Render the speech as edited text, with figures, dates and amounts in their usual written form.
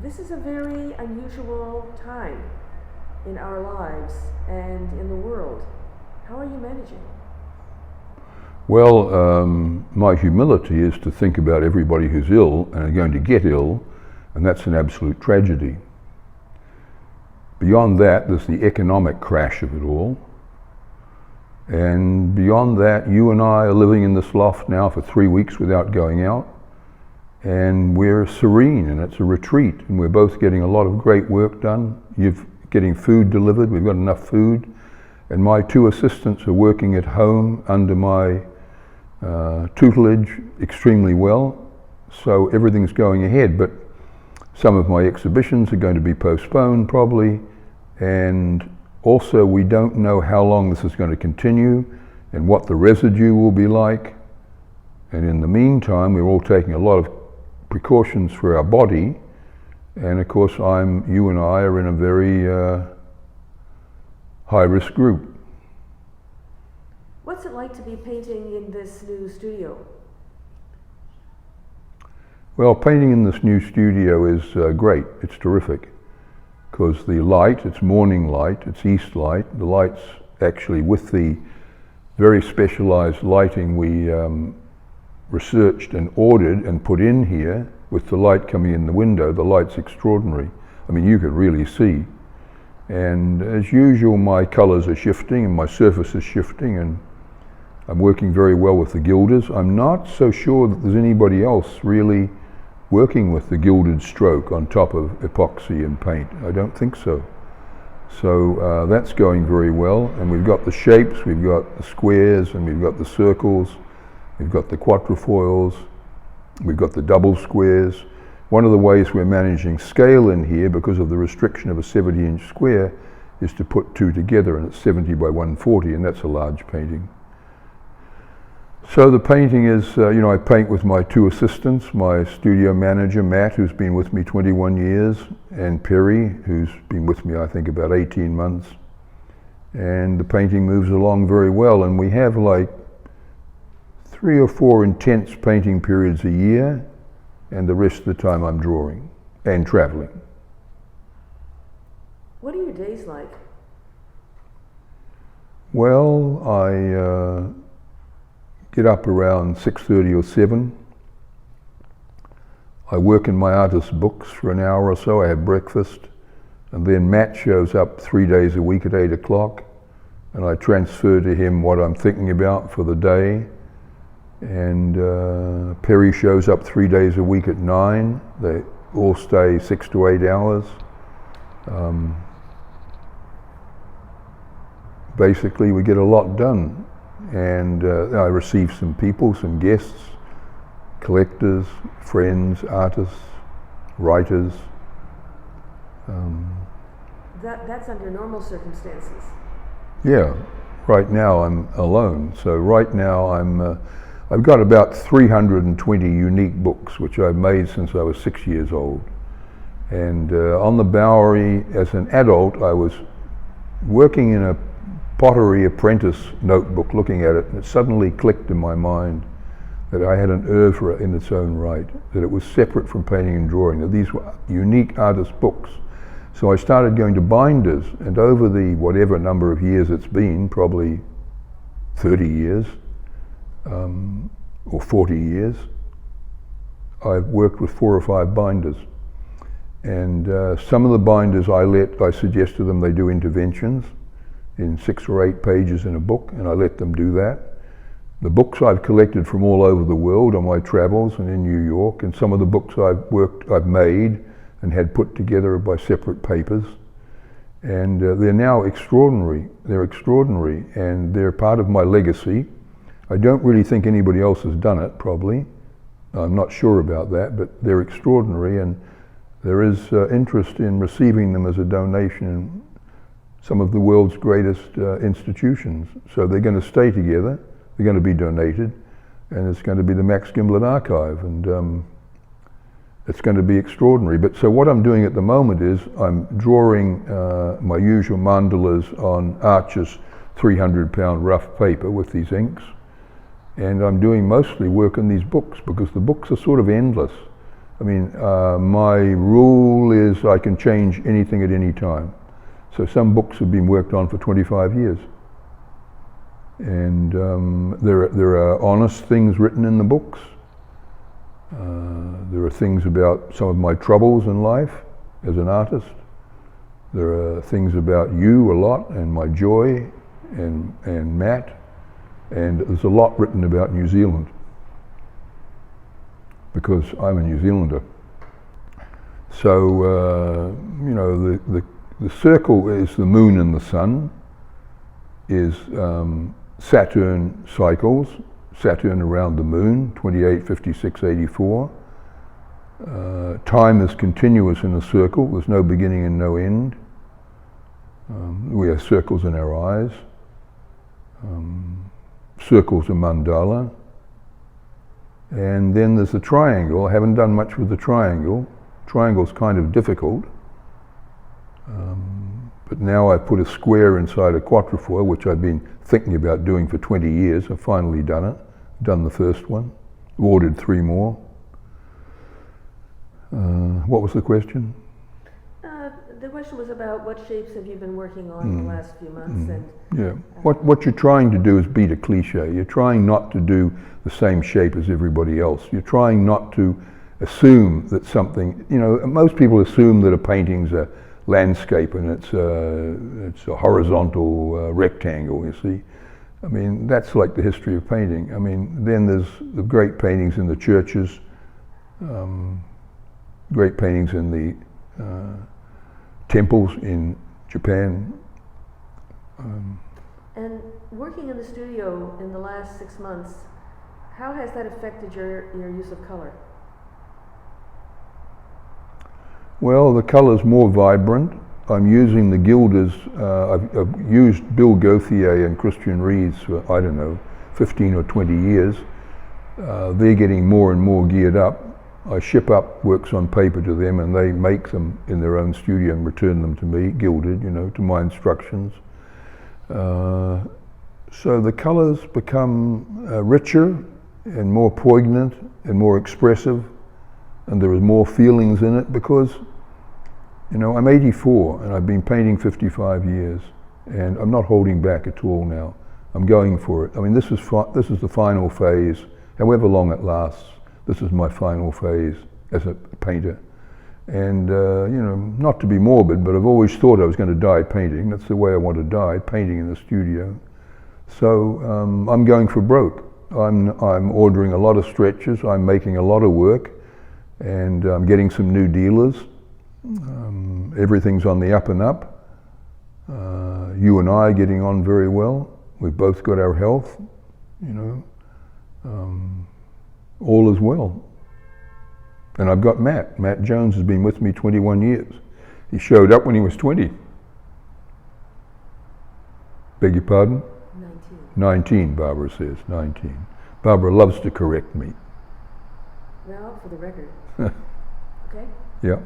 This is a very unusual time in our lives and in the world. How are you managing? Well, my humility is to think about everybody who's ill and are going to get ill, and that's an absolute tragedy. Beyond that, there's the economic crash of it all. And beyond that, you and I are living in this loft now for 3 weeks without going out. And we're serene, and it's a retreat, and we're both getting a lot of great work done. You're getting food delivered, we've got enough food. And my 2 assistants are working at home under my tutelage extremely well. So everything's going ahead, but some of my exhibitions are going to be postponed probably. And also we don't know how long this is going to continue and what the residue will be like. And in the meantime, we're all taking a lot of precautions for our body. And of course, you and I are in a very high-risk group. What's it like to be painting in this new studio? Well, painting in this new studio is great. It's terrific because the light, it's morning light, it's east light. The light's actually with the very specialized lighting we researched and ordered and put in here with the light coming in the window. The light's extraordinary. I mean, you could really see. And as usual, my colors are shifting and my surface is shifting, and I'm working very well with the gilders. I'm not so sure that there's anybody else really working with the gilded stroke on top of epoxy and paint. I don't think so. So that's going very well, and we've got the shapes, we've got the squares, and we've got the circles, we've got the quatrefoils, we've got the double squares. One of the ways we're managing scale in here, because of the restriction of a 70-inch square, is to put 2 together, and it's 70 by 140, and that's a large painting. So the painting is, I paint with my 2 assistants, my studio manager, Matt, who's been with me 21 years, and Perry, who's been with me, I think, about 18 months. And the painting moves along very well, and we have like 3 or 4 intense painting periods a year, and the rest of the time I'm drawing and traveling. What are your days like? Well, I get up around 6:30 or 7. I work in my artist's books for an hour or so. I have breakfast, and then Matt shows up 3 days a week at 8 o'clock, and I transfer to him what I'm thinking about for the day. And Perry shows up 3 days a week at 9. They all stay 6 to 8 hours. Basically, we get a lot done. And I receive some people, some guests, collectors, friends, artists, writers. That's under normal circumstances. Yeah, right now I'm alone. So right now I've got about 320 unique books, which I've made since I was 6 years old. And on the Bowery, as an adult, I was working in a pottery apprentice notebook, looking at it, and it suddenly clicked in my mind that I had an oeuvre in its own right, that it was separate from painting and drawing, that these were unique artist books. So I started going to binders, and over the whatever number of years it's been, probably 30 years or 40 years, I've worked with 4 or 5 binders. And some of the binders I suggest to them they do interventions in 6 or 8 pages in a book, and I let them do that. The books I've collected from all over the world on my travels and in New York, and some of the books I've made and had put together by separate papers. And they're now extraordinary. They're extraordinary, and they're part of my legacy. I don't really think anybody else has done it, probably. I'm not sure about that, but they're extraordinary, and there is interest in receiving them as a donation in some of the world's greatest institutions. So they're going to stay together, they're going to be donated, and it's going to be the Max Gimblett archive, and it's going to be extraordinary. But so what I'm doing at the moment is I'm drawing my usual mandalas on Archer's 300-pound rough paper with these inks, and I'm doing mostly work on these books because the books are sort of endless. I mean, my rule is I can change anything at any time. So some books have been worked on for 25 years. And there are honest things written in the books. There are things about some of my troubles in life as an artist. There are things about you a lot, and my joy, and Matt. And there's a lot written about New Zealand, because I'm a New Zealander. So, you know, the circle is the moon and the sun, is Saturn cycles, Saturn around the moon, 28, 56, 84. Time is continuous in a circle, there's no beginning and no end. We have circles in our eyes. Circles are mandala. And then there's the triangle. I haven't done much with the triangle. Triangle's kind of difficult. But now I put a square inside a quatrefoil, which I've been thinking about doing for 20 years. I've finally done it. Done the first one. Ordered 3 more. What was the question? The question was about what shapes have you been working on in the last few months? And yeah. What you're trying to do is beat a cliche. You're trying not to do the same shape as everybody else. You're trying not to assume that something, you know, most people assume that a painting's a landscape and it's a horizontal rectangle, you see. I mean, that's like the history of painting. I mean, then there's the great paintings in the churches, great paintings in the temples in Japan. And working in the studio in the last 6 months, how has that affected your use of color? Well, the color's more vibrant. I'm using the gilders. I've used Bill Gauthier and Christian Reeves for, I don't know, 15 or 20 years. They're getting more and more geared up. I ship up works on paper to them, and they make them in their own studio and return them to me, gilded, you know, to my instructions. So the colors become richer and more poignant and more expressive, and there is more feelings in it because, you know, I'm 84 and I've been painting 55 years, and I'm not holding back at all now. I'm going for it. I mean, this is the final phase, however long it lasts. This is my final phase as a painter. And, you know, not to be morbid, but I've always thought I was going to die painting. That's the way I want to die, painting in the studio. So I'm going for broke. I'm ordering a lot of stretches, I'm making a lot of work, and I'm getting some new dealers. Everything's on the up and up. You and I are getting on very well. We've both got our health, you know. All is well. And I've got Matt. Matt Jones has been with me 21 years. He showed up when he was 20. Beg your pardon? 19, Barbara says, 19. Barbara loves to correct me. Well, for the record. Okay? Yeah.